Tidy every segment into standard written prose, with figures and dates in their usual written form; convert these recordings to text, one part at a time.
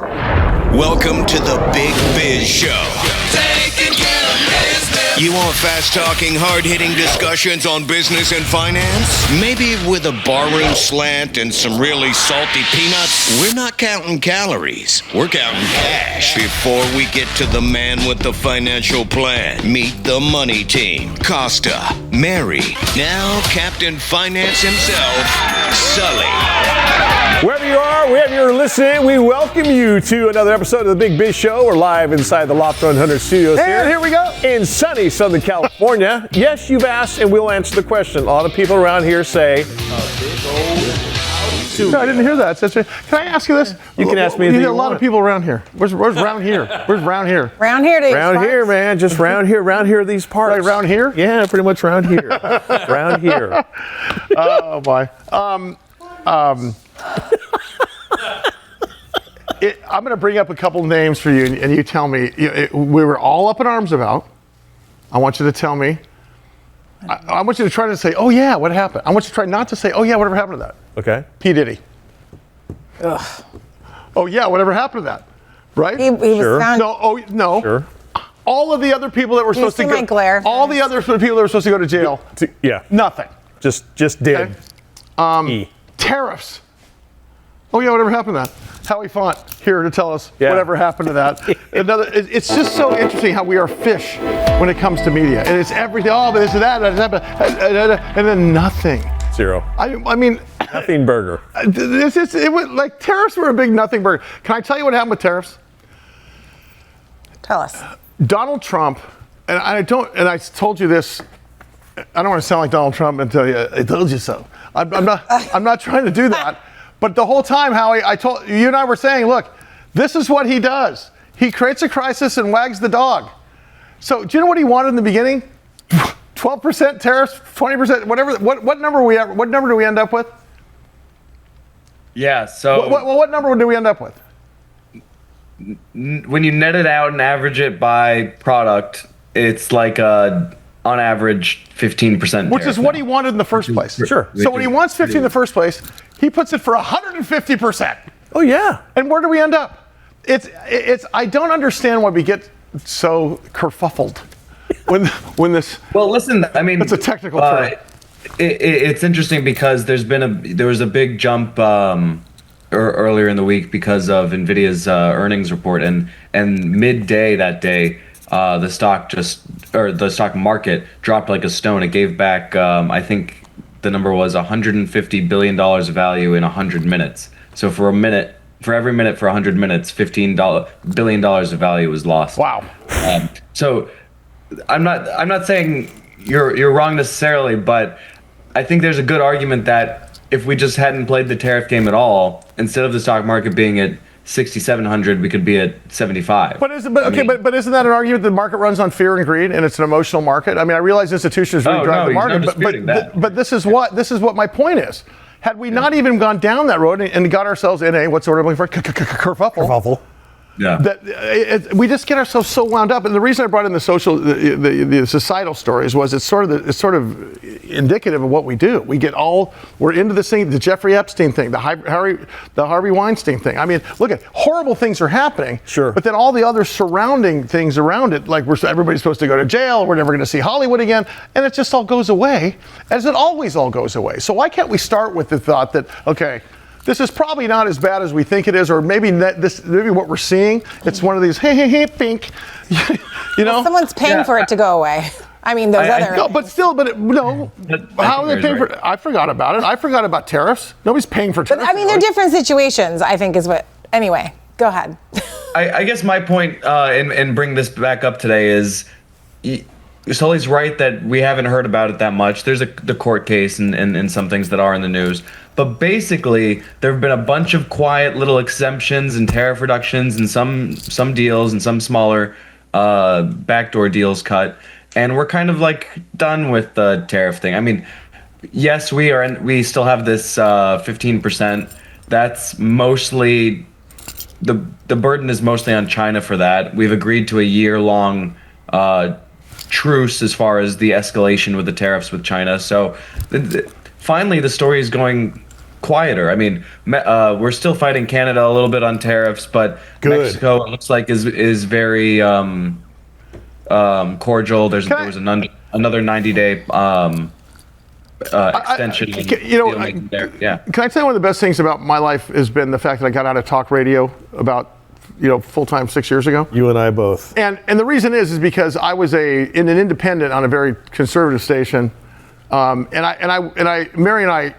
Welcome to the Big Biz Show. Taking care of business. You want fast-talking, hard-hitting discussions on business and finance? Maybe with a barroom slant and some really salty peanuts? We're not counting calories. We're counting cash. Before we get to the man with the financial plan, meet the money team. Costa, Mary, now Captain Finance himself, Sully. Wherever you are, wherever you're listening, we welcome you to another episode of the Big Biz Show. We're live inside the Loft 100 studios here we go. In sunny Southern California. Yes, you've asked, and we'll answer the question. A lot of people around here say, No, I didn't hear that. Can I ask you this? You can ask me anything. You a lot of people around here. Where's round here? Where's round here? Round here, round here, man. Just round here, these parts. Like round here? Yeah, pretty much round here. Round here. Oh, boy. I'm going to bring up a couple names for you, and you tell me. We were all up in arms about. I want you to tell me. I want you to try to say, oh, yeah, what happened? I want you to try not to say, oh, yeah, whatever happened to that. Okay. P. Diddy. Ugh. Oh, yeah, whatever happened to that. Right? He was found. No. Sure. All of the other people that were supposed to go. Glare. All the other people that were supposed to go to jail. Yeah. Nothing. Just did. Okay. Tariffs. Oh, yeah, whatever happened to that? Howie Font here to tell us whatever happened to that. It's just so interesting how we are fish when it comes to media. And it's everything, but this and that, and then nothing. Zero. I mean. Nothing burger. It was like tariffs were a big nothing burger. Can I tell you what happened with tariffs? Tell us. Donald Trump, and I told you this, I don't want to sound like Donald Trump and tell you, I told you so. I'm not trying to do that. But the whole time, Howie, you and I were saying, look, this is what he does. He creates a crisis and wags the dog. So do you know what he wanted in the beginning? 12% tariffs, 20%, whatever. What number do we end up with? Yeah. So what number do we end up with? When you net it out and average it by product, it's like on average 15%. Which is what he wanted in the first place. Sure. So when he wants 15 in the first place, he puts it for 150%. Oh yeah. And where do we end up? It's. I don't understand why we get so kerfuffled when this. Well, listen. I mean, it's a technical term. It's interesting because there was a big jump earlier in the week because of Nvidia's earnings report, and midday that day, the stock market dropped like a stone. It gave back, I think the number was $150 billion of value in 100 minutes. So for every minute for 100 minutes, $15 billion of value was lost. Wow. So I'm not saying you're wrong necessarily, but I think there's a good argument that if we just hadn't played the tariff game at all, instead of the stock market being at 6,700, we could be at 75. But isn't that an argument that the market runs on fear and greed, and it's an emotional market? I mean, I realize institutions really drive the market, but this is what my point is. Had we not even gone down that road and got ourselves in a what's the word I'm looking for? Kerfuffle. Yeah. We just get ourselves so wound up, and the reason I brought in the societal stories was it's sort of indicative of what we do. We're into this thing, the Jeffrey Epstein thing, the Harvey Weinstein thing. I mean, look at horrible things are happening. Sure. But then all the other surrounding things around it, like everybody's supposed to go to jail, we're never going to see Hollywood again, and it just all goes away, as it always all goes away. So why can't we start with the thought that this is probably not as bad as we think it is, or maybe what we're seeing, it's one of these hey pink, Well, someone's paying for it to go away. I mean, No, but how are they paying for it? I forgot about it. I forgot about tariffs. Nobody's paying for tariffs. But, I mean, they're different situations, I think is what. Anyway, go ahead. I guess my point, and bring this back up today is, Sully's right that we haven't heard about it that much. There's the court case and some things that are in the news. But basically, there have been a bunch of quiet little exemptions and tariff reductions and some deals and some smaller backdoor deals cut. And we're kind of like done with the tariff thing. I mean, yes, we still have this 15%. That's mostly, the burden is mostly on China for that. We've agreed to a year-long truce as far as the escalation with the tariffs with China. So finally, the story is going quieter. I mean, we're still fighting Canada a little bit on tariffs, but Mexico, it looks like, is very cordial. There was another 90-day extension. There. Yeah. Can I tell you one of the best things about my life has been the fact that I got out of talk radio about full-time 6 years ago? You and I both. And the reason is because I was in an independent on a very conservative station, Mary and I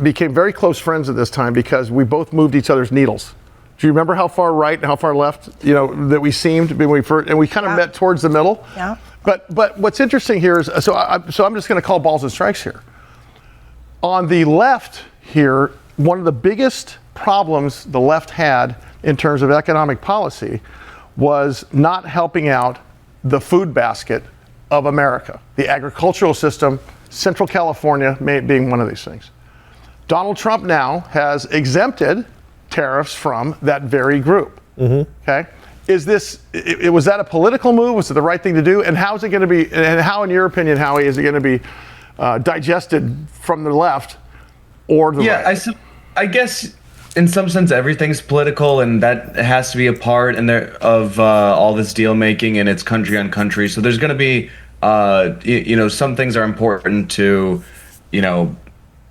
became very close friends at this time because we both moved each other's needles. Do you remember how far right and how far left, that we seemed when we first, and we kind of met towards the middle? Yeah. But what's interesting here is, so I'm just going to call balls and strikes here. On the left here, one of the biggest problems the left had in terms of economic policy was not helping out the food basket of America, the agricultural system, Central California being one of these things. Donald Trump now has exempted tariffs from that very group. Okay, was that a political move? Was it the right thing to do? And how is it going to be? And how, in your opinion, Howie, is it going to be digested from the left or the right? Yeah, I guess in some sense everything's political, and that has to be a part of all this deal making, and it's country on country. So there's going to be, some things are important to,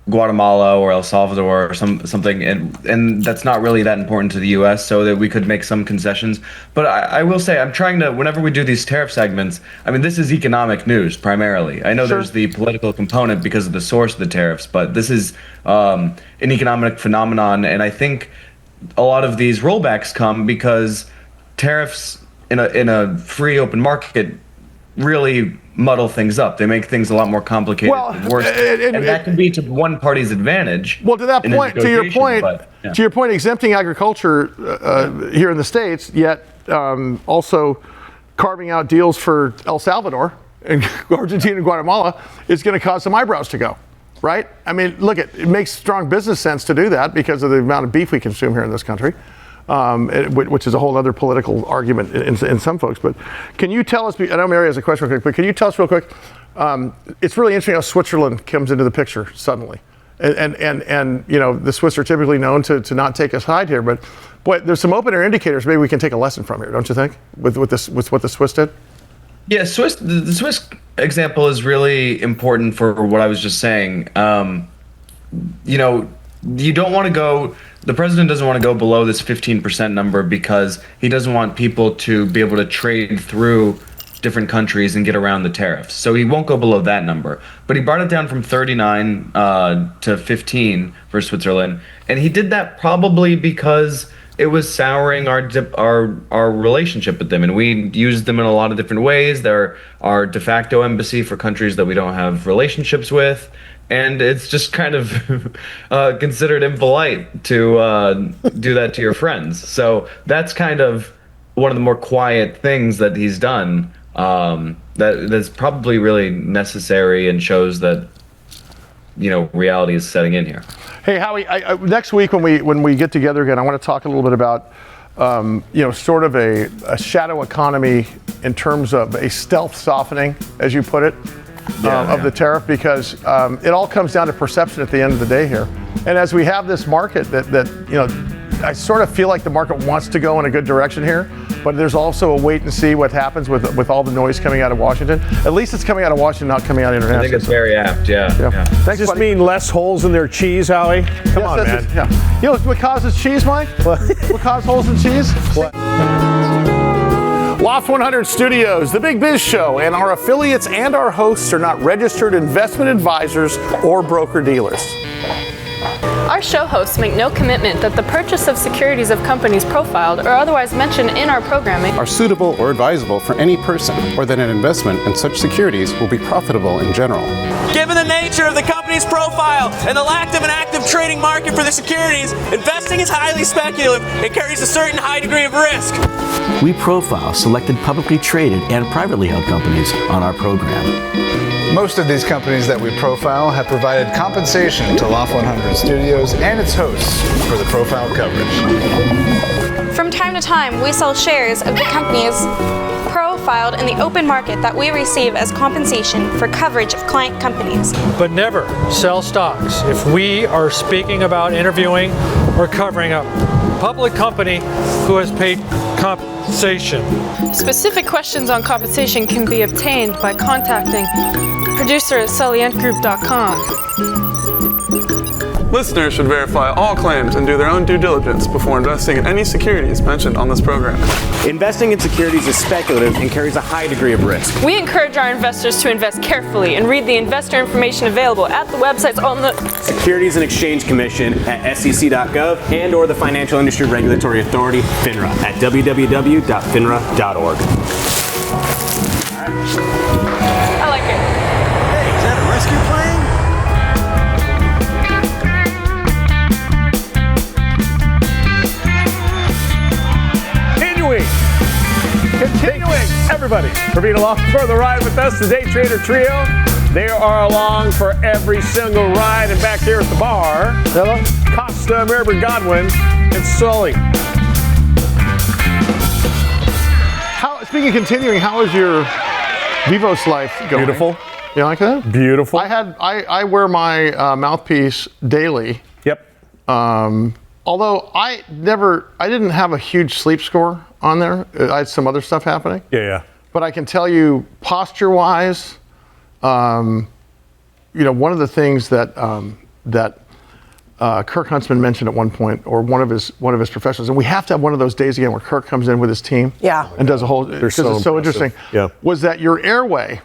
Guatemala or El Salvador or something, and that's not really that important to the U.S. So that we could make some concessions. But I will say, I'm trying to, whenever we do these tariff segments, I mean, this is economic news primarily. I know there's the political component because of the source of the tariffs, but this is an economic phenomenon, and I think a lot of these rollbacks come because tariffs in a free open market really muddle things up. They make things a lot more complicated and worse, and that can be to one party's advantage. Well, to your point, exempting agriculture here in the States, yet also carving out deals for El Salvador and Argentina and Guatemala is going to cause some eyebrows to go, right? I mean, look, it makes strong business sense to do that because of the amount of beef we consume here in this country. Which is a whole other political argument in some folks. But can you tell us, I know Mary has a question real quick, but can you tell us real quick, it's really interesting how Switzerland comes into the picture suddenly. And the Swiss are typically known to not take a side here, but boy, there's some open-air indicators maybe we can take a lesson from here, don't you think, with what the Swiss did? Yeah, the Swiss example is really important for what I was just saying. You don't want to go, the president doesn't want to go below this 15% number because he doesn't want people to be able to trade through different countries and get around the tariffs. So he won't go below that number. But he brought it down from 39 to 15 for Switzerland. And he did that probably because it was souring our relationship with them. And we used them in a lot of different ways. They're our de facto embassy for countries that we don't have relationships with. And it's just kind of considered impolite to do that to your friends. So that's kind of one of the more quiet things that he's done that's probably really necessary and shows that, reality is setting in here. Hey, Howie, next week when we get together again, I want to talk a little bit about, sort of a shadow economy in terms of a stealth softening, as you put it. Of the tariff, because it all comes down to perception at the end of the day here. And as we have this market that I sort of feel like the market wants to go in a good direction here, but there's also a wait and see what happens with all the noise coming out of Washington. At least it's coming out of Washington, not coming out internationally. I think it's very apt, yeah. Thanks, Does this buddy. mean less holes in their cheese, Howie? Come on, man. You know what causes cheese, Mike? What causes holes in cheese? What? Loft 100 Studios, the Big Biz Show, and our affiliates and our hosts are not registered investment advisors or broker-dealers. Our show hosts make no commitment that the purchase of securities of companies profiled or otherwise mentioned in our programming are suitable or advisable for any person, or that an investment in such securities will be profitable in general. Given the nature of the company's profile and the lack of an active trading market for the securities, investing is highly speculative and carries a certain high degree of risk. We profile selected publicly traded and privately held companies on our program. Most of these companies that we profile have provided compensation to Loft 100 Studios and its hosts for the profile coverage. From time to time, we sell shares of the company's profile profiled in the open market that we receive as compensation for coverage of client companies. But never sell stocks if we are speaking about interviewing or covering a public company who has paid compensation. Specific questions on compensation can be obtained by contacting producer@salientgroup.com. Listeners should verify all claims and do their own due diligence before investing in any securities mentioned on this program. Investing in securities is speculative and carries a high degree of risk. We encourage our investors to invest carefully and read the investor information available at the websites on the Securities and Exchange Commission at sec.gov and or the Financial Industry Regulatory Authority, FINRA, at www.finra.org. I like it. Hey, is that a rescue plane? Continuing, everybody, for being along for the ride with us, the Day Trader Trio. They are along for every single ride. And back here at the bar, hello, Costa, Maribor Godwin, and Sully. Speaking of continuing, how is your Vivos life going? Beautiful. You like that? Beautiful. I wear my mouthpiece daily. Yep. Although I didn't have a huge sleep score on there. I had some other stuff happening. Yeah. But I can tell you, posture-wise, one of the things that Kirk Huntsman mentioned at one point, or one of his professionals, and we have to have one of those days again where Kirk comes in with his team, and does a whole, because it's so interesting. Yeah. Was that your airway?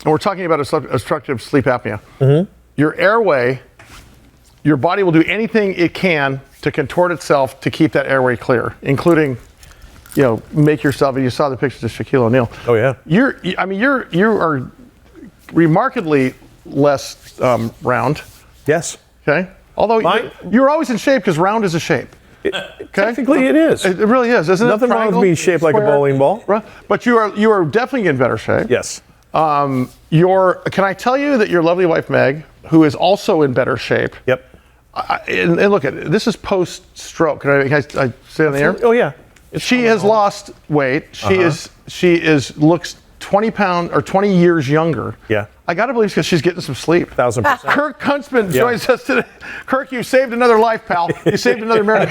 And we're talking about obstructive sleep apnea. Mm-hmm. Your airway, your body will do anything it can to contort itself to keep that airway clear, including, make yourself. And you saw the pictures of Shaquille O'Neal. Oh yeah. You are remarkably less round. Yes. Okay. Although you're always in shape because round is a shape. Technically, it is. It really is, isn't it? Nothing wrong with being shaped like a bowling ball. Right. But you are definitely in better shape. Yes. Can I tell you that your lovely wife Meg, who is also in better shape? Yep. And look at it. This is post-stroke. Can I say it on the air? Oh yeah. She has lost weight. She looks 20 pounds or 20 years younger. Yeah. I gotta believe it's because she's getting some sleep. 1,000%. Kirk Huntsman joins us today. Kirk, you saved another life, pal. You saved another marriage.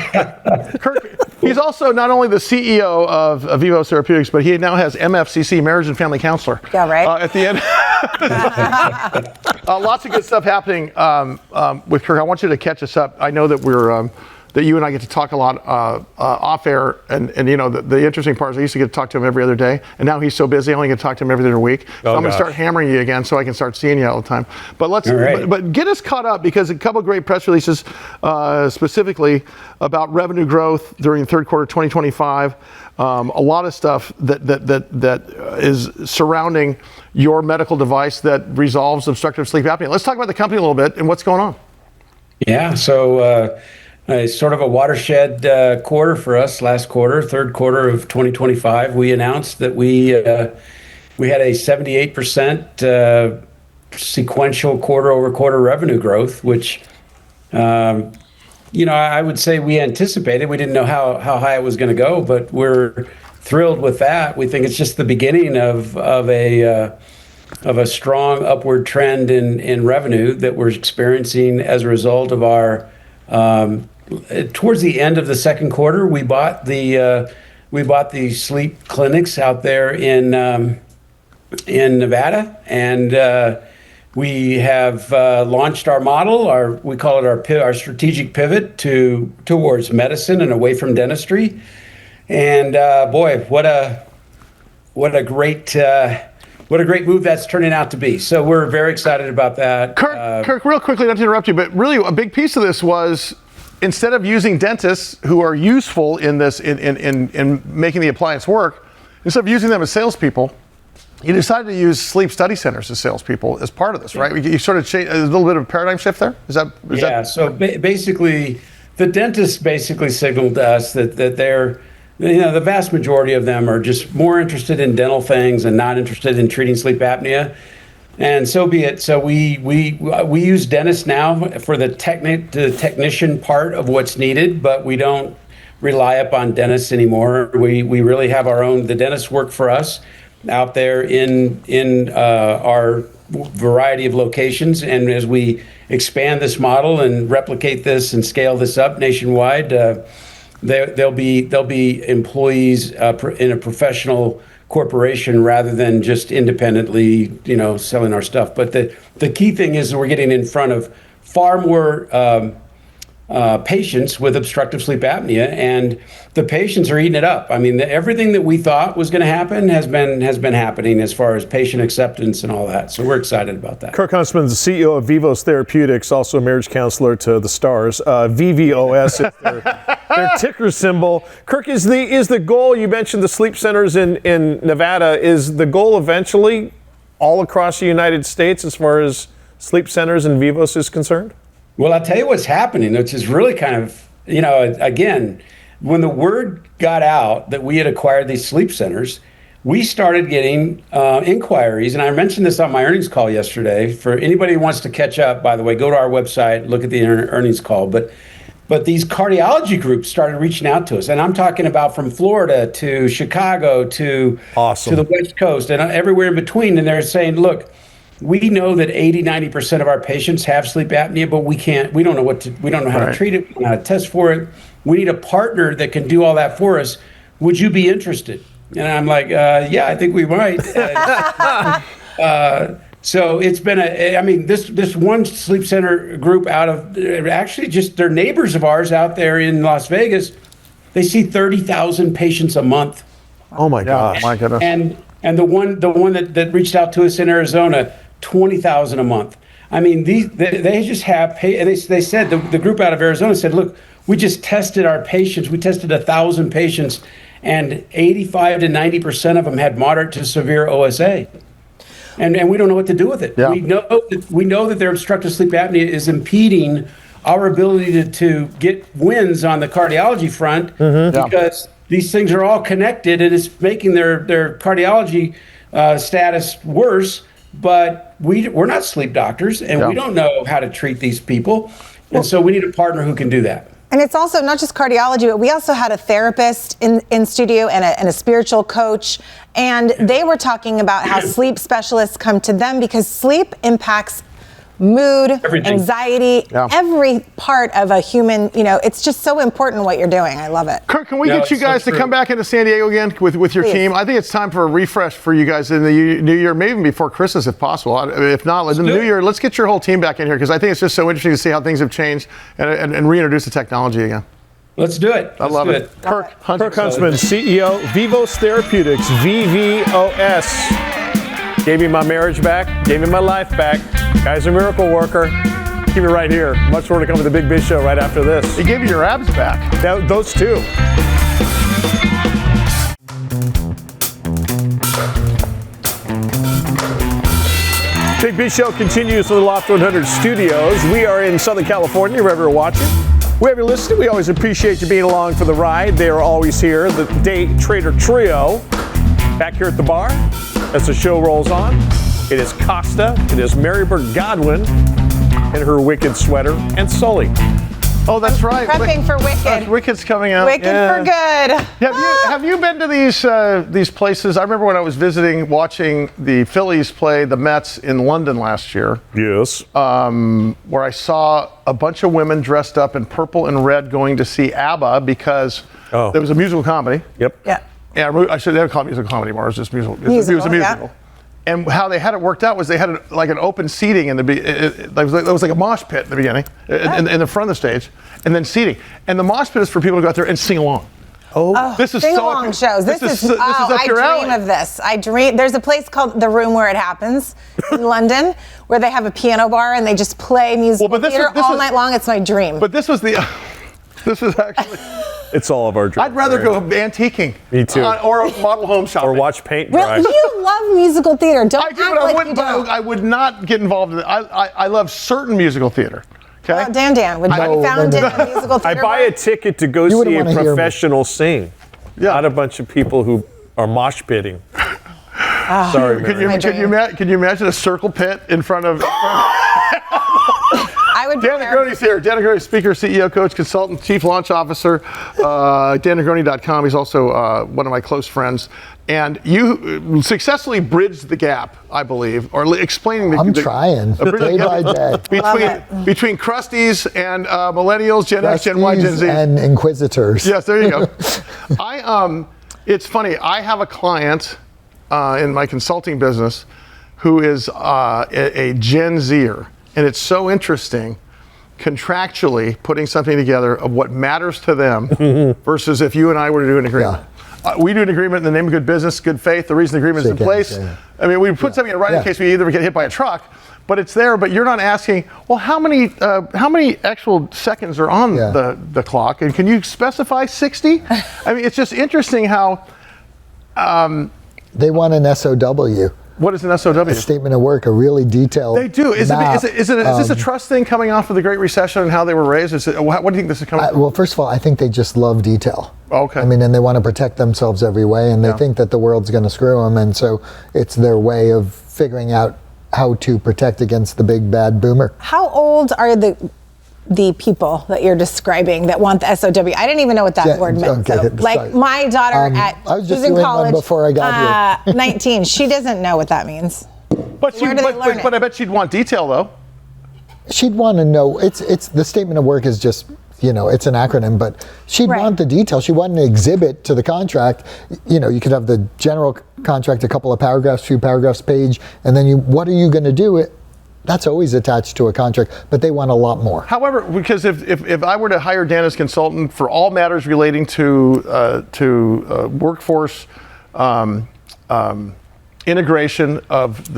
Kirk, he's also not only the CEO of Vivos Therapeutics, but he now has MFCC, Marriage and Family Counselor. Yeah, right. At the end. Lots of good stuff happening with Kirk. I want you to catch us up. I know that that you and I get to talk a lot off air, and the interesting part is I used to get to talk to him every other day, and now he's so busy I only get to talk to him every other week. So I'm going to start hammering you again so I can start seeing you all the time. But but get us caught up, because a couple of great press releases specifically about revenue growth during the third quarter 2025. A lot of stuff that is surrounding your medical device that resolves obstructive sleep apnea. Let's talk about the company a little bit and what's going on. Yeah, so it's sort of a watershed quarter for us. Last quarter, third quarter of 2025, we announced that we had a 78% sequential quarter-over-quarter revenue growth, which I would say we anticipated. We didn't know how high it was going to go, but we're thrilled with that. We think it's just the beginning of a strong upward trend in revenue that we're experiencing as a result of our. Towards the end of the second quarter, we bought the sleep clinics out there in Nevada, and we have launched our model. We call it our strategic pivot towards medicine and away from dentistry. And boy, what a great move that's turning out to be. So we're very excited about that. Kirk, real quickly, not to interrupt you, but really a big piece of this was, instead of using dentists who are useful in this in making the appliance work, instead of using them as salespeople, you decided to use sleep study centers as salespeople as part of this, right? You sort of changed a little bit of a paradigm shift there. So basically, the dentists basically signaled to us that they're, the vast majority of them are just more interested in dental things and not interested in treating sleep apnea. And so be it. So we use dentists now for the technician part of what's needed, but we don't rely upon dentists anymore. We really have our own. The dentists work for us, out there in our variety of locations. And as we expand this model and replicate this and scale this up nationwide, there'll be employees in a professional corporation rather than just independently, selling our stuff. But the key thing is that we're getting in front of far more patients with obstructive sleep apnea, and the patients are eating it up. I mean, everything that we thought was going to happen has been happening as far as patient acceptance and all that. So we're excited about that. Kirk Huntsman, the CEO of Vivos Therapeutics, also a marriage counselor to the stars. VVOS is their ticker symbol. Kirk, is the goal? You mentioned the sleep centers in Nevada. Is the goal eventually all across the United States as far as sleep centers and Vivos is concerned? Well, I'll tell you what's happening, which is really kind of, again, when the word got out that we had acquired these sleep centers, we started getting inquiries. And I mentioned this on my earnings call yesterday. For anybody who wants to catch up, by the way, go to our website, look at the earnings call. But these cardiology groups started reaching out to us. And I'm talking about from Florida to Chicago to the West Coast and everywhere in between. And they're saying, look, we know that 80-90% of our patients have sleep apnea, but we don't know how to treat it, we don't know how to test for it. We need a partner that can do all that for us. Would you be interested? And I'm like, yeah, I think we might. So it's been this one sleep center group out of actually just they're neighbors of ours out there in Las Vegas. They see 30,000 patients a month. Oh my gosh. My goodness. And the one that reached out to us in Arizona, 20,000 a month. I mean, they just have they said the group out of Arizona said, look, we just tested our patients. We tested 1,000 patients, and 85 to 90% of them had moderate to severe OSA. And we don't know what to do with it. Yeah. We know that their obstructive sleep apnea is impeding our ability to get wins on the cardiology front because these things are all connected, and it's making their cardiology status worse. But we're not sleep doctors, and we don't know how to treat these people. And so we need a partner who can do that. And it's also not just cardiology, but we also had a therapist in studio and a spiritual coach. And they were talking about how sleep specialists come to them because sleep impacts mood, anxiety, every part of a human, it's just so important what you're doing. I love it. Kirk, can we get you guys to come back into San Diego again with your team? I think it's time for a refresh for you guys in the new year, maybe even before Christmas if possible. If not, in the new year, let's get your whole team back in here because I think it's just so interesting to see how things have changed and reintroduce the technology again. Let's do it. I love it. Kirk Huntsman, CEO, Vivos Therapeutics, VVOS. Gave me my marriage back, gave me my life back. Guy's a miracle worker. Keep it right here. Much more to come with the Big Biz Show right after this. He gave you your abs back. Those two. Big Biz Show continues from the Loft 100 studios. We are in Southern California, wherever you're watching. Wherever you're listening, we always appreciate you being along for the ride. They are always here. The Day Trader Trio back here at the bar as the show rolls on. It is Costa, it is Marybird Godwin in her Wicked sweater, and Sully. Oh, that's right. Prepping for Wicked. Wicked's coming out. Wicked for good. Have you been to these places? I remember when I was watching the Phillies play the Mets in London last year. Yes. Where I saw a bunch of women dressed up in purple and red going to see ABBA because there was a musical comedy. Yep. Yeah. Yeah, I should never call it musical comedy anymore. It was just musical. It was a musical. Yeah. And how they had it worked out was they had like an open seating in it was like a mosh pit in the beginning, in the front of the stage, and then seating. And the mosh pit is for people to go out there and sing along. Oh, this is sing-along shows. This is up your alley. I dream of this. There's a place called The Room Where It Happens in London, where they have a piano bar and they just play musical theater all night long. It's my dream. But this was actually. It's all of our dreams. I'd rather go antiquing. Me too. Or model home shopping. Or watch paint dry. Really? You love musical theater. Don't act like you don't. I would not get involved in it. I love certain musical theater. Okay. Well, Dan, would you be found in a musical theater? I buy a ticket to go see a professional sing. Not a bunch of people who are mosh pitting. Sorry, Can you imagine a circle pit in front of? I would be Dan Negroni's here. Dan Negroni, speaker, CEO, coach, consultant, chief launch officer. DanNegroni.com. He's also one of my close friends. And you successfully bridged the gap, I believe, or explaining the. I'm trying day by day between crusties and millennials, Gen X, Gen Y, Gen Z, and inquisitors. Yes, there you go. It's funny. I have a client in my consulting business who is a Gen Zer, and it's so interesting contractually putting something together of what matters to them versus if you and I were to do an agreement. Yeah. We do an agreement in the name of good business, good faith. The reason the agreement is in place. I mean, we put something in writing in case we either get hit by a truck, but it's there. But you're not asking, well, how many actual seconds are on the clock, and can you specify 60? I mean, it's just interesting how they want an SOW. What is an SOW? A statement of work, a really detailed. They do. Is this a trust thing coming off of the Great Recession and how they were raised? What do you think this is coming from? Well, first of all, I think they just love detail. Okay. I mean, and they want to protect themselves every way, and they think that the world's going to screw them, and so it's their way of figuring out how to protect against the big bad boomer. How old are the people that you're describing that want the SOW? I didn't even know what that word meant. Okay, so, like my daughter she's in college before I got here. 19. She doesn't know what that means. But I bet she'd want detail though. She'd want to know. It's the statement of work is just, it's an acronym, but she'd want the detail. She wanted an exhibit to the contract. You could have the general contract, a couple of paragraphs, few paragraphs page, and then what are you going to do? That's always attached to a contract, but they want a lot more. However, because if I were to hire Dan as consultant for all matters relating to workforce integration of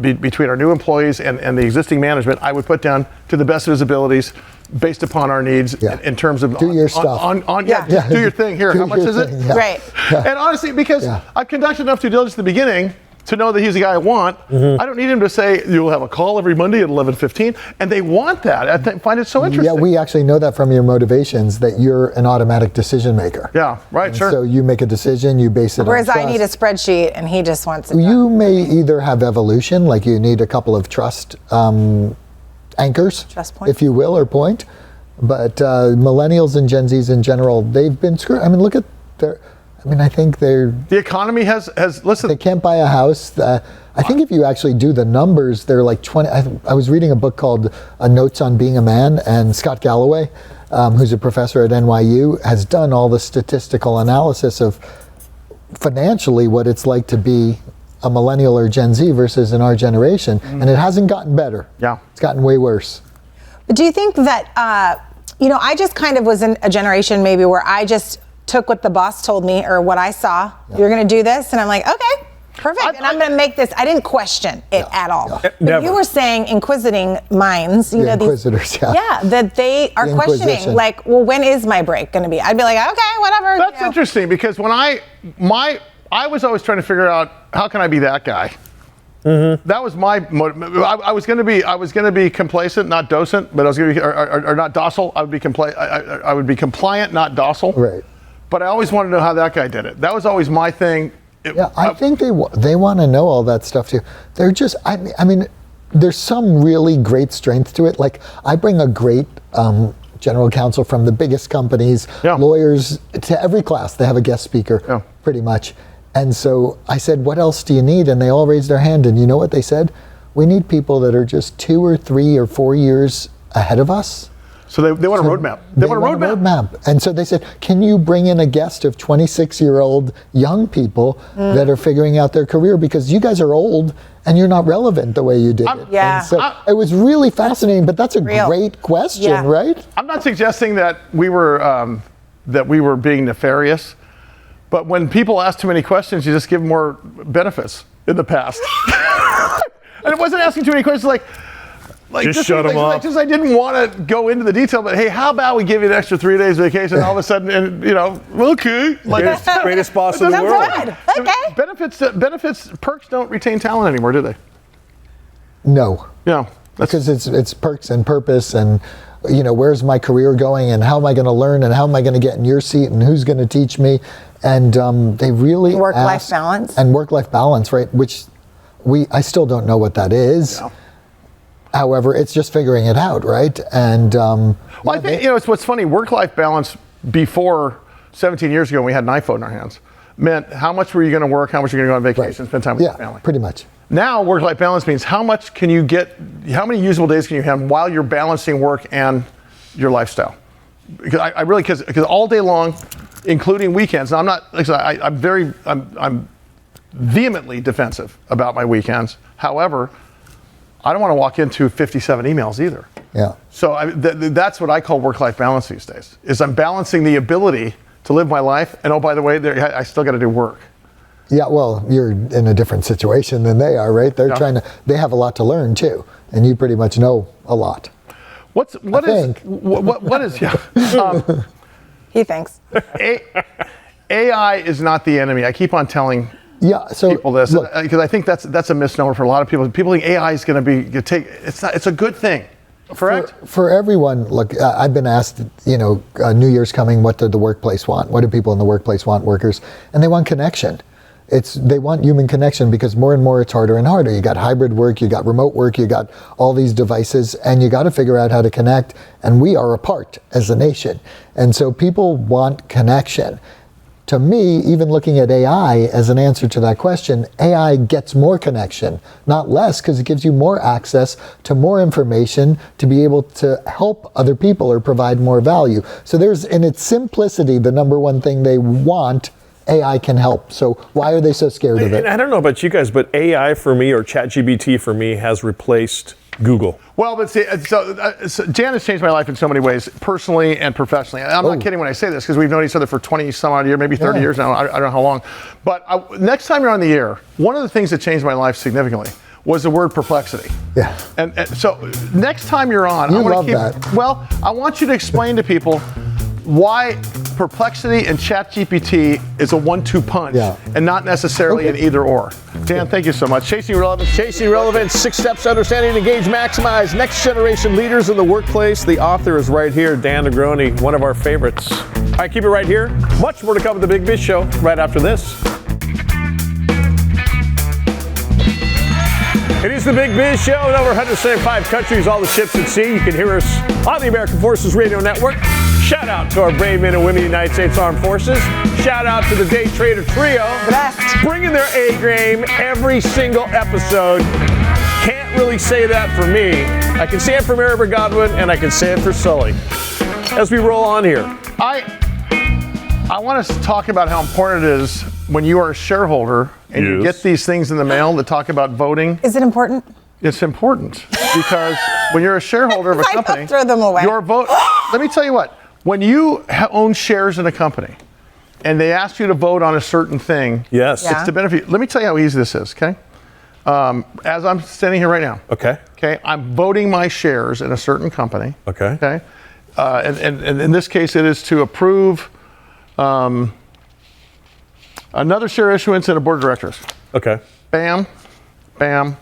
between our new employees and the existing management, I would put down to the best of his abilities based upon our needs in terms of do your stuff. Do your thing here. How much is it? Yeah. Right. Yeah. And honestly, because I've conducted enough due diligence at the beginning to know that he's the guy I want. I don't need him to say, you'll have a call every Monday at 11:15. And they want that. I find it so interesting. Yeah, we actually know that from your motivations, that you're an automatic decision maker. Yeah, right, and sure. So you make a decision, you base it Whereas on trust. I need a spreadsheet and he just wants it. You may either have evolution, like you need a couple of trust anchors, if you will, or point. But millennials and Gen Zs in general, they've been screwed. I mean, look at their... I think the economy has listen. They can't buy a house. I think if you actually do the numbers, they're like 20. I was reading a book called Notes on Being a Man, and Scott Galloway, who's a professor at NYU, has done all the statistical analysis of financially what it's like to be a millennial or Gen Z versus in our generation, and it hasn't gotten better. Yeah, it's gotten way worse. But do you think that I just kind of was in a generation maybe where I just took what the boss told me or what I saw. You're going to do this, and I'm like, okay, perfect. And I'm going to make this. I didn't question it at all. But you were saying inquisiting minds. You know, inquisitors. That they are questioning. Like, well, when is my break going to be? I'd be like, okay, whatever. That's interesting because when I was always trying to figure out how can I be that guy. That was my motive. I was going to be complacent, not docent, but I was going to be or not docile. I would be compliant, not docile. Right. But I always wanted to know how that guy did it. That was always my thing. I think they want to know all that stuff too. They're just, I mean, there's some really great strength to it. Like I bring a great general counsel from the biggest companies, lawyers to every class. They have a guest speaker, pretty much. And so I said, what else do you need? And they all raised their hand. And you know what they said? We need people that are just 2 or 3 or 4 years ahead of us. So they want a roadmap. They want a roadmap. And so they said, can you bring in a guest of 26-year-old young people that are figuring out their career? Because you guys are old and you're not relevant the way you did it. Yeah. And so it was really fascinating, but that's a great question, right? I'm not suggesting that we were being nefarious, but when people ask too many questions, you just give more benefits in the past. And it wasn't asking too many questions like just shut them off. I didn't want to go into the detail, but hey, how about we give you an extra 3 days vacation? And all of a sudden, okay, like greatest boss in the world. Okay. Benefits, perks don't retain talent anymore, do they? No. Yeah. Because it's perks and purpose and where's my career going and how am I going to learn and how am I going to get in your seat and who's going to teach me, and they really work-life balance and work-life balance, right? Which I still don't know what that is. Yeah. However, it's just figuring it out, right? And well, I think it's what's funny. Work-life balance before 17 years ago, when we had an iPhone in our hands, meant how much were you going to work, how much are you going to go on vacation, spend time with your family. Pretty much. Now, work-life balance means how much can you get, how many usable days can you have while you're balancing work and your lifestyle? Because I really, because all day long, including weekends. Now, I'm not, like I said, I'm vehemently defensive about my weekends. However, I don't want to walk into 57 emails either. Yeah. So that's what I call work-life balance these days. Is I'm balancing the ability to live my life, and oh, by the way, I still got to do work. Yeah, well, you're in a different situation than they are, right? They're they have a lot to learn too, and you pretty much know a lot. What is he thinks. AI is not the enemy. I keep on telling people this because I think that's a misnomer for a lot of people. People think AI is going to be it's a good thing. Correct? For everyone, look, I've been asked, New Year's coming, what do the workplace want? What do people in the workplace want, workers? And they want connection. They want human connection because more and more it's harder and harder. You got hybrid work, you got remote work, you got all these devices, and you got to figure out how to connect. And we are apart as a nation. And so people want connection. To me, even looking at AI as an answer to that question, AI gets more connection, not less, because it gives you more access to more information to be able to help other people or provide more value. So there's, in its simplicity, the number one thing they want, AI can help. So why are they so scared of it? And I don't know about you guys, but AI for me, or ChatGPT for me, has replaced Google. Well, but see, so Jan has changed my life in so many ways, personally and professionally. I'm not kidding when I say this, because we've known each other for 20 some odd years, maybe 30 years now. I don't know how long. But next time you're on the air, one of the things that changed my life significantly was the word perplexity. Yeah. And so next time you're on, I love that. Well, I want you to explain to people why perplexity and ChatGPT is a 1-2 punch and not necessarily an either or. Dan, thank you so much. Chasing Relevance, 6 steps to understanding, engage, maximize next generation leaders in the workplace. The author is right here, Dan Negroni, one of our favorites. All right, keep it right here. Much more to come with the Big Biz Show right after this. It is the Big Biz Show in over 175 countries, all the ships at sea. You can hear us on the American Forces Radio Network. Shout out to our brave men and women of the United States Armed Forces. Shout out to the Day Trader Trio. Bringing their A game every single episode. Can't really say that for me. I can say it for Mary Godwin, and I can say it for Sully. As we roll on here. I want to talk about how important it is when you are a shareholder and you get these things in the mail that talk about voting. Is it important? It's important because when you're a shareholder of a company, don't throw them away. Your vote. Let me tell you what. When you own shares in a company and they ask you to vote on a certain thing, it's to benefit you. Let me tell you how easy this is, okay? As I'm standing here right now. Okay, I'm voting my shares in a certain company. Okay. And in this case, it is to approve another share issuance in a board of directors. Okay. Bam, bam,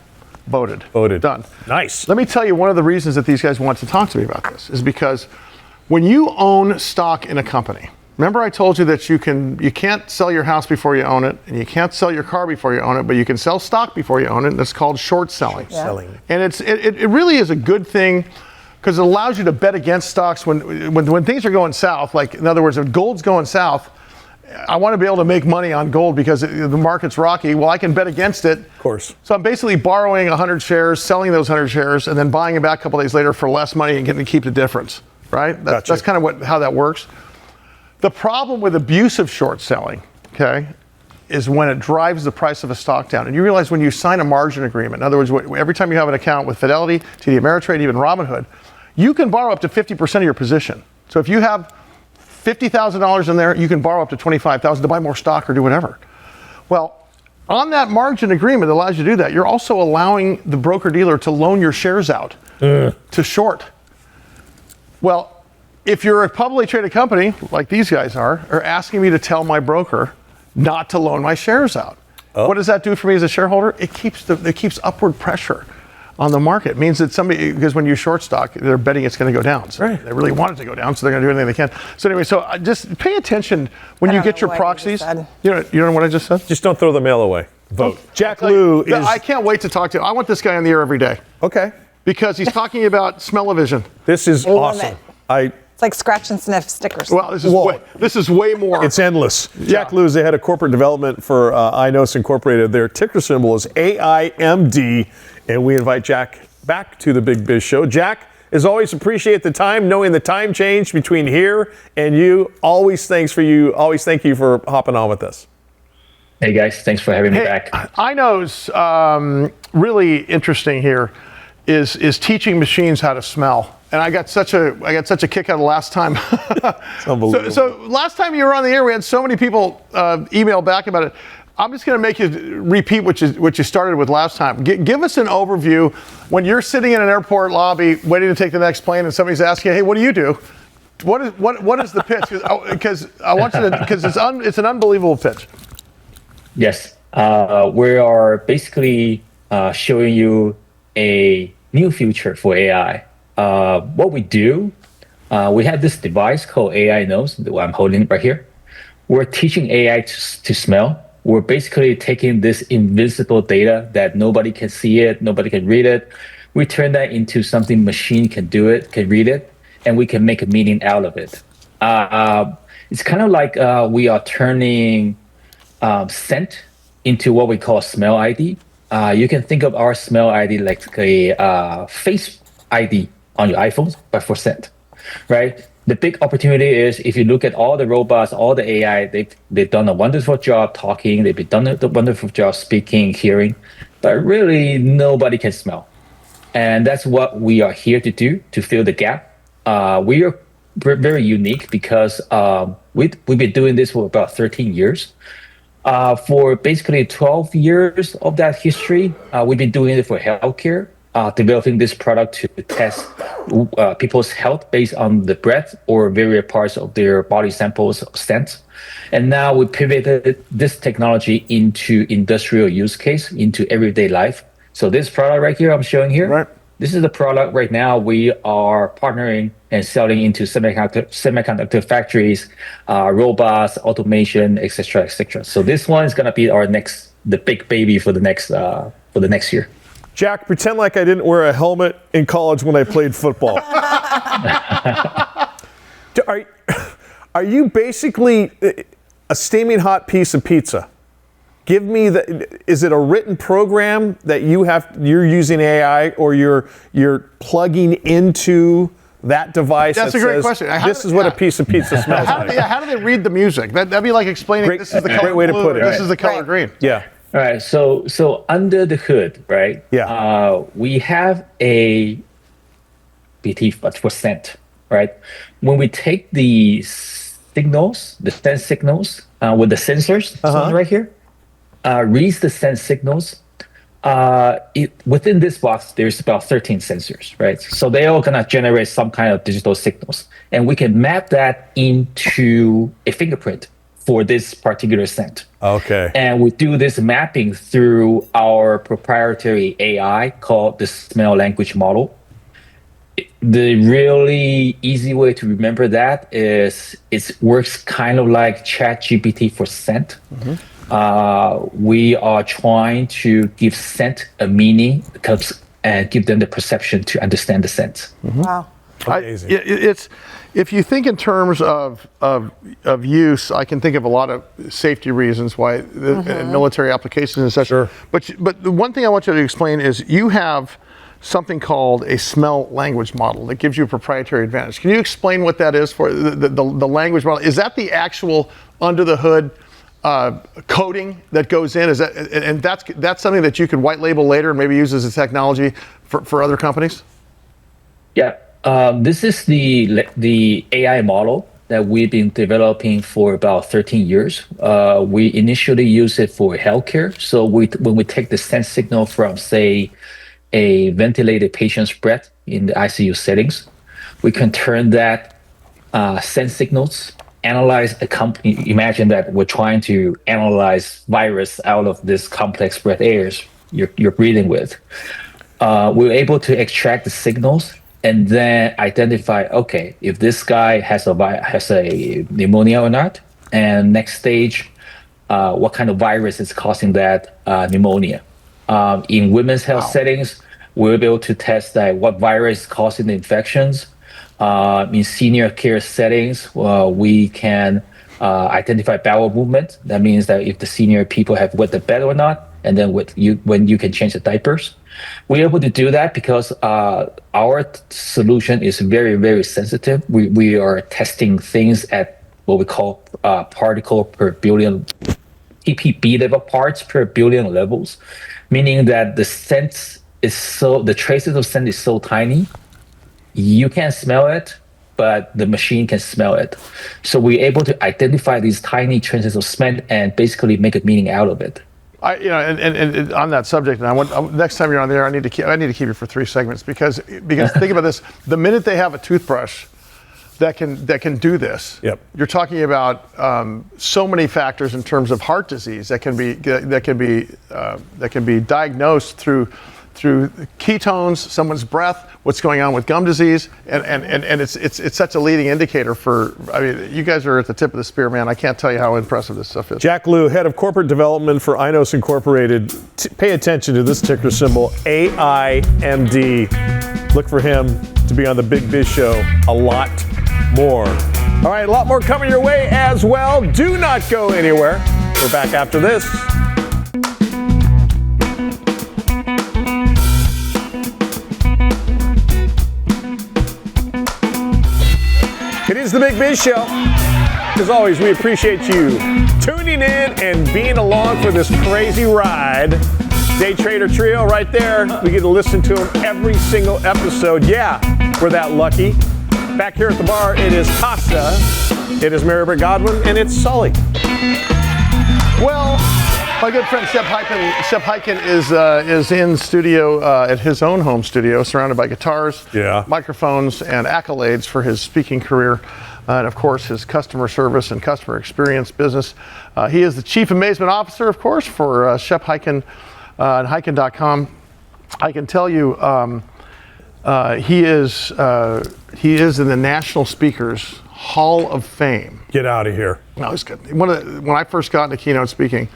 voted. Done. Nice. Let me tell you one of the reasons that these guys want to talk to me about this is because when you own stock in a company, remember I told you that you can't sell your house before you own it, and you can't sell your car before you own it, but you can sell stock before you own it, and it's called short selling. And it really is a good thing because it allows you to bet against stocks when things are going south. Like, in other words, if gold's going south, I want to be able to make money on gold because the market's rocky. Well, I can bet against it. Of course. So I'm basically borrowing 100 shares, selling those 100 shares, and then buying them back a couple days later for less money and getting to keep the difference. Right? That's kind of how that works. The problem with abusive short selling, is when it drives the price of a stock down. And you realize when you sign a margin agreement, in other words, every time you have an account with Fidelity, TD Ameritrade, even Robinhood, you can borrow up to 50% of your position. So if you have $50,000 in there, you can borrow up to $25,000 to buy more stock or do whatever. Well, on that margin agreement that allows you to do that, you're also allowing the broker-dealer to loan your shares out to short. Well, if you're a publicly traded company, like these guys are asking me to tell my broker not to loan my shares out. What does that do for me as a shareholder? It keeps upward pressure on the market. It means that because when you short stock, they're betting it's going to go down. So they really want it to go down, so they're going to do anything they can. So anyway, so just pay attention when you get your proxies. You know what I just said? Just don't throw the mail away. Vote. Jack Lu I can't wait to talk to you. I want this guy on the air every day. Okay. because he's talking about smell-o-vision. This is love awesome. It's like scratch and sniff stickers. Well, this is way more. It's endless. Jack Lu is the head of corporate development for Ainos Incorporated. Their ticker symbol is AIMD, and we invite Jack back to the Big Biz Show. Jack, as always, appreciate the time, knowing the time change between here and you. Always thank you for hopping on with us. Hey guys, thanks for having me back. Ainos, really interesting here is teaching machines how to smell. And I got such a kick out of last time. It's unbelievable. So last time you were on the air, we had so many people email back about it. I'm just going to make you repeat what you started with last time. Give us an overview when you're sitting in an airport lobby waiting to take the next plane, and somebody's asking you, "Hey, what do you do?" What is the pitch? Because I want you to, because it's an unbelievable pitch. Yes, we are basically showing you a new future for AI. What we do, we have this device called Ainos that I'm holding right here. We're teaching AI to smell. We're basically taking this invisible data that nobody can see it, nobody can read it. We turn that into something machine can do it, can read it, and we can make a meaning out of it. It's kind of like we are turning scent into what we call smell ID. You can think of our smell ID like a face ID on your iPhone, but for scent, right? The big opportunity is if you look at all the robots, all the AI, they've done a wonderful job talking, they've done a wonderful job speaking, hearing, but really nobody can smell. And that's what we are here to do, to fill the gap. We are very unique because we've been doing this for about 13 years. For basically 12 years of that history, we've been doing it for healthcare, developing this product to test people's health based on the breath or various parts of their body samples, scent. And now we pivoted this technology into industrial use case, into everyday life. So this product right here I'm showing here, right. This is the product right now we are partnering and selling into semiconductor factories, robots, automation, etc., etc. So this one is going to be the big baby for the next year. Jack, pretend like I didn't wear a helmet in college when I played football. Are you basically a steaming hot piece of pizza? Give me is it a written program that you're using AI, or you're plugging into that device? That's a great question. This is what a piece of pizza smells like. How do they read the music? That'd be like explaining this is the color great way to blue, put it. This is the color green. Yeah. All right, so under the hood, right? Yeah. We have a BT for scent, right? When we take the signals, the scent signals with the sensors right here, reads the scent signals. Within this box, there's about 13 sensors, right? So they're all gonna generate some kind of digital signals, and we can map that into a fingerprint for this particular scent. Okay. And we do this mapping through our proprietary AI called the smell language model. The really easy way to remember that is it works kind of like ChatGPT for scent. We are trying to give scent a meaning and give them the perception to understand the scent. Wow. Amazing. If you think in terms of use, I can think of a lot of safety reasons why military applications and such. Sure. But the one thing I want you to explain is you have something called a smell language model that gives you a proprietary advantage. Can you explain what that is for the language model? Is that the actual under the hood coding that goes in? Is that, and that's something that you could white label later and maybe use as a technology for other companies? Yeah. This is the AI model that we've been developing for about 13 years. We initially use it for healthcare. So when we take the scent signal from, say, a ventilated patient's breath in the ICU settings, we can turn that scent signals, analyze a company. Imagine that we're trying to analyze virus out of this complex breath airs you're breathing with. We're able to extract the signals and then identify, okay, if this guy has a pneumonia or not, and next stage, what kind of virus is causing that pneumonia. In women's health settings, we'll be able to test that what virus is causing the infections. In senior care settings, we can identify bowel movement. That means that if the senior people have wet the bed or not, and then when you can change the diapers. We're able to do that because our solution is very, very sensitive. We are testing things at what we call particle per billion, ppb level, parts per billion levels, meaning that the traces of scent is so tiny, you can't smell it, but the machine can smell it. So we're able to identify these tiny traces of scent and basically make a meaning out of it. And on that subject, and next time you're on the air, I need to keep you for 3 segments because think about this: the minute they have a toothbrush that can do this, you're talking about so many factors in terms of heart disease that can be diagnosed through ketones, someone's breath, what's going on with gum disease, and it's such a leading indicator for. I mean, you guys are at the tip of the spear, man. I can't tell you how impressive this stuff is. Jack Lu, head of corporate development for Ainos Incorporated. Pay attention to this ticker symbol, AIMD. Look for him to be on the Big Biz Show a lot more. All right, a lot more coming your way as well. Do not go anywhere. We're back after this. It is the Big Biz Show. As always, we appreciate you tuning in and being along for this crazy ride. Day Trader Trio right there. We get to listen to them every single episode. Yeah, we're that lucky. Back here at the bar, it is Costa, it is Mary Beth Godwin, and it's Sully. Well, my good friend Shep Hyken is in studio at his own home studio, surrounded by guitars, microphones, and accolades for his speaking career, and of course his customer service and customer experience business. He is the Chief Amazement Officer, of course, for Shep Hyken and Hyken.com. I can tell you, he is in the National Speakers Hall of Fame. Get out of here! No, it's good. When I first got into keynote speaking.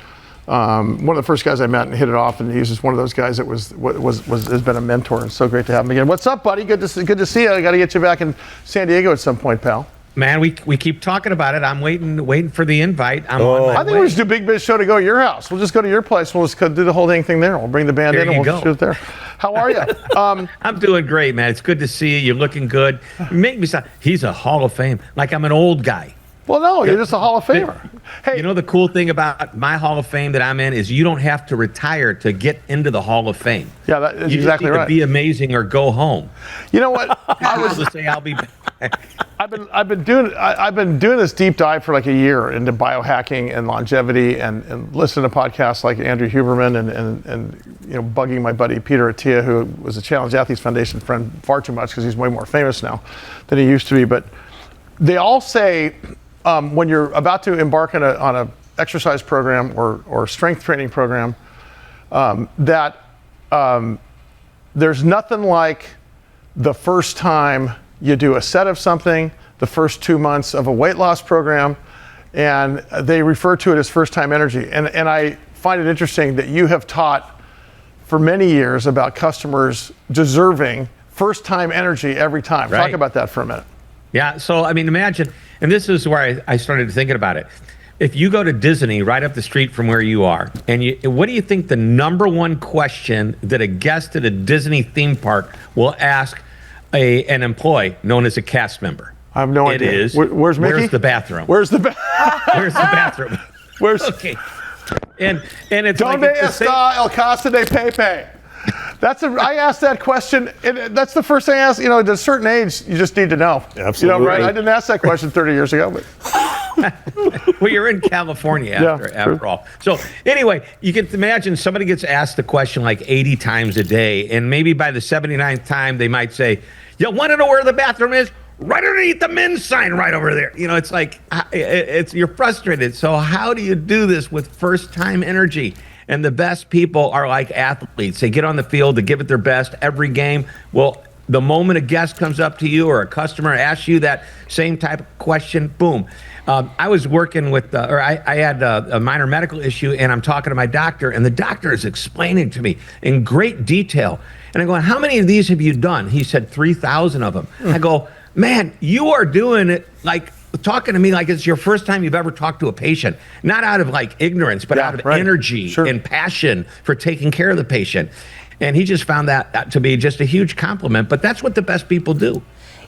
One of the first guys I met and hit it off, and he's just one of those guys that has been a mentor, and so great to have him again. What's up, buddy? Good to see you. I got to get you back in San Diego at some point, pal. Man, we keep talking about it. I'm waiting for the invite. I think we should do Big Biz Show to go to your house. We'll just go to your place. We'll just do the whole dang thing there. We'll bring the band in and we'll shoot it there. How are you? I'm doing great, man. It's good to see you. You're looking good. You make me sound. He's a Hall of Fame. Like I'm an old guy. Well, no, you're just a Hall of Famer. Hey, you know the cool thing about my Hall of Fame that I'm in is you don't have to retire to get into the Hall of Fame. Yeah, that is you exactly just need right. to be amazing or go home. You know what? I was to say I'll be back. I've been doing this deep dive for like a year into biohacking and longevity, and listening to podcasts like Andrew Huberman and bugging my buddy Peter Attia, who was a Challenge Athletes Foundation friend far too much because he's way more famous now than he used to be. But they all say. When you're about to embark on a exercise program or strength training program, that there's nothing like the first time you do a set of something, the first 2 months of a weight loss program, and they refer to it as first time energy. And I find it interesting that you have taught for many years about customers deserving first time energy every time. Right. Talk about that for a minute. Yeah, so I mean, imagine, and this is where I started thinking about it. If you go to Disney right up the street from where you are, and what do you think the number one question that a guest at a Disney theme park will ask an employee known as a cast member? I have no idea. It is, where's Mickey? Where's the bathroom? Where's the Where's the bathroom? Okay. And it's Donde like está el casa de Pepe? I asked that question, and that's the first thing I asked. At a certain age, you just need to know. Absolutely. Right? I didn't ask that question 30 years ago, but. Well, you're in California after all. So anyway, you can imagine somebody gets asked the question like 80 times a day, and maybe by the 79th time they might say, "You want to know where the bathroom is? Right underneath the men's sign right over there." It's like you're frustrated. So how do you do this with first time energy? And the best people are like athletes. They get on the field to give it their best every game. Well, the moment a guest comes up to you or a customer asks you that same type of question, boom. I was working with, I had a minor medical issue, and I'm talking to my doctor, and the doctor is explaining to me in great detail. And I'm going, how many of these have you done? He said 3,000 of them. I go, man, you are doing it like talking to me like it's your first time you've ever talked to a patient, not out of like ignorance, but out of energy and passion for taking care of the patient. And he just found that to be just a huge compliment. But that's what the best people do.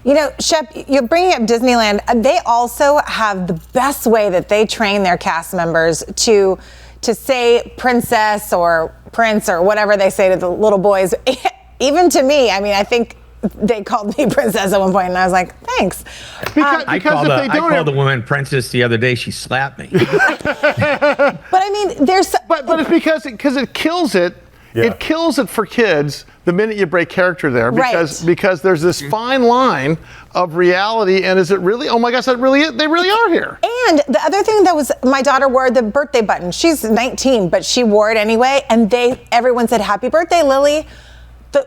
You know, Shep, you're bringing up Disneyland. They also have the best way that they train their cast members to say princess or prince or whatever they say to the little boys. Even to me, I mean, I think they called me princess at one point, and I was like, thanks. I called the woman princess the other day. She slapped me. But I mean, but it's because it kills it. Yeah. It kills it for kids the minute you break character there, because there's this fine line of reality, and is it really? Oh my gosh, they really are here. And the other thing that was, my daughter wore the birthday button. She's 19, but she wore it anyway, and everyone said, "Happy birthday, Lily."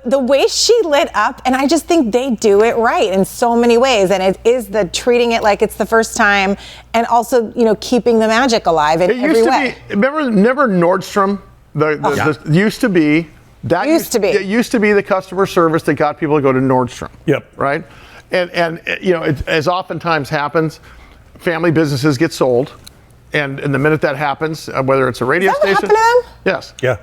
The way she lit up, and I just think they do it right in so many ways, and it is the treating it like it's the first time, and also keeping the magic alive in every way. Remember Nordstrom? Used to be the customer service that got people to go to Nordstrom. Yep. Right? And as oftentimes happens, family businesses get sold. And the minute that happens, whether it's a radio station, what happened to them? Yes, yeah,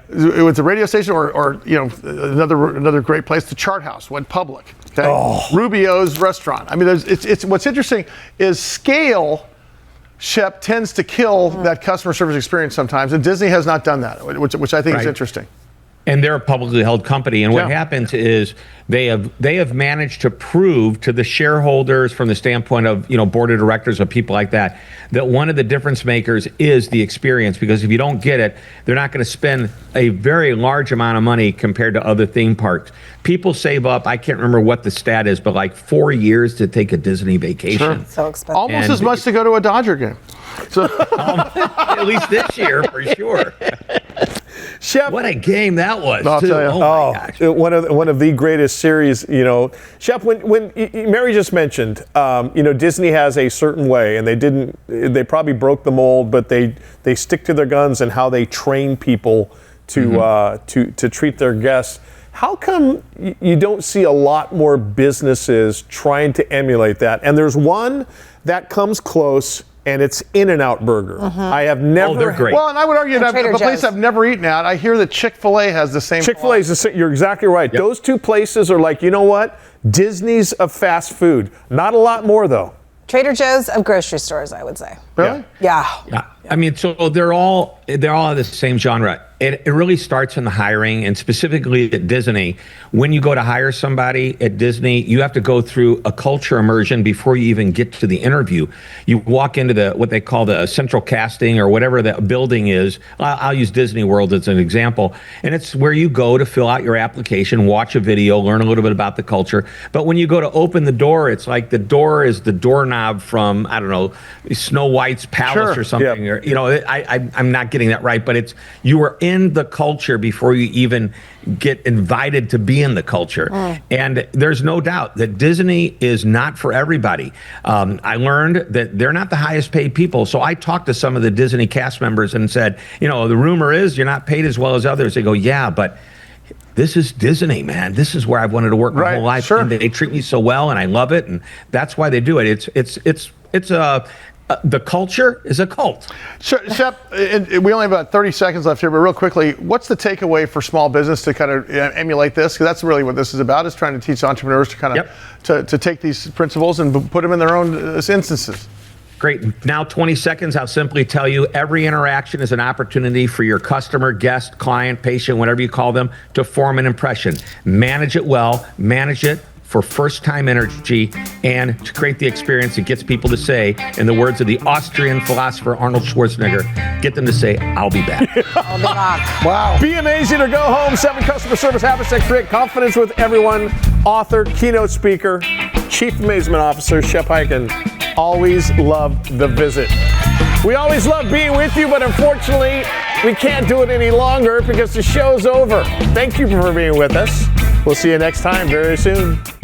it's a radio station or another great place. The Chart House went public. Okay, Rubio's restaurant. I mean, it's what's interesting is scale. Shep tends to kill that customer service experience sometimes, and Disney has not done that, which I think is interesting. And they're a publicly held company, and what happens is they have managed to prove to the shareholders, from the standpoint of board of directors or people like that one of the difference makers is the experience. Because if you don't get it, they're not going to spend a very large amount of money compared to other theme parks. People save up, I can't remember what the stat is, but like 4 years to take a Disney vacation. Sure. So expensive. Almost as much to go to a Dodger game. So at least this year, for sure. Shep, what a game that was! I'll tell you. Oh my gosh. One of the greatest series. Shep, when Mary just mentioned, Disney has a certain way, and they probably broke the mold, but they stick to their guns and how they train people to treat their guests. How come you don't see a lot more businesses trying to emulate that? And there's one that comes close, and it's In-N-Out Burger. I have never. Oh, they're great. Well, and I would argue that a place I've never eaten at. I hear that Chick-fil-A has the same. Chick-fil-A is the same. You're exactly right. Yep. Those two places are like, you know what? Disney's of fast food. Not a lot more though. Trader Joe's of grocery stores, I would say. Really? Yeah. I mean, so they're all the same genre. It really starts in the hiring, and specifically at Disney. When you go to hire somebody at Disney, you have to go through a culture immersion before you even get to the interview. You walk into what they call the central casting or whatever the building is. I'll use Disney World as an example. And it's where you go to fill out your application, watch a video, learn a little bit about the culture. But when you go to open the door, it's like the door is the doorknob from, I don't know, Snow White's palace or something. Yep. Or, I'm not getting that right, but you are in the culture before you even get invited to be in the culture. And there's no doubt that Disney is not for everybody. I learned that they're not the highest paid people. So I talked to some of the Disney cast members and said, the rumor is you're not paid as well as others. They go, yeah, but this is Disney, man. This is where I've wanted to work my whole life. Sure. And they treat me so well, and I love it. And that's why they do it. The culture is a cult. Shep, we only have about 30 seconds left here, but real quickly, what's the takeaway for small business to kind of emulate this? Because that's really what this is about, is trying to teach entrepreneurs to kind of to take these principles and put them in their own instances. Great. Now 20 seconds, I'll simply tell you, every interaction is an opportunity for your customer, guest, client, patient, whatever you call them, to form an impression. Manage it well, manage it for first-time energy, and to create the experience that gets people to say, in the words of the Austrian philosopher Arnold Schwarzenegger, get them to say, I'll be back. I'll be back. Wow. Be amazing or go home. 7 customer service habits that create confidence with everyone. Author, keynote speaker, chief amazement officer, Shep Hyken. Always love the visit. We always love being with you, but unfortunately, we can't do it any longer because the show's over. Thank you for being with us. We'll see you next time very soon.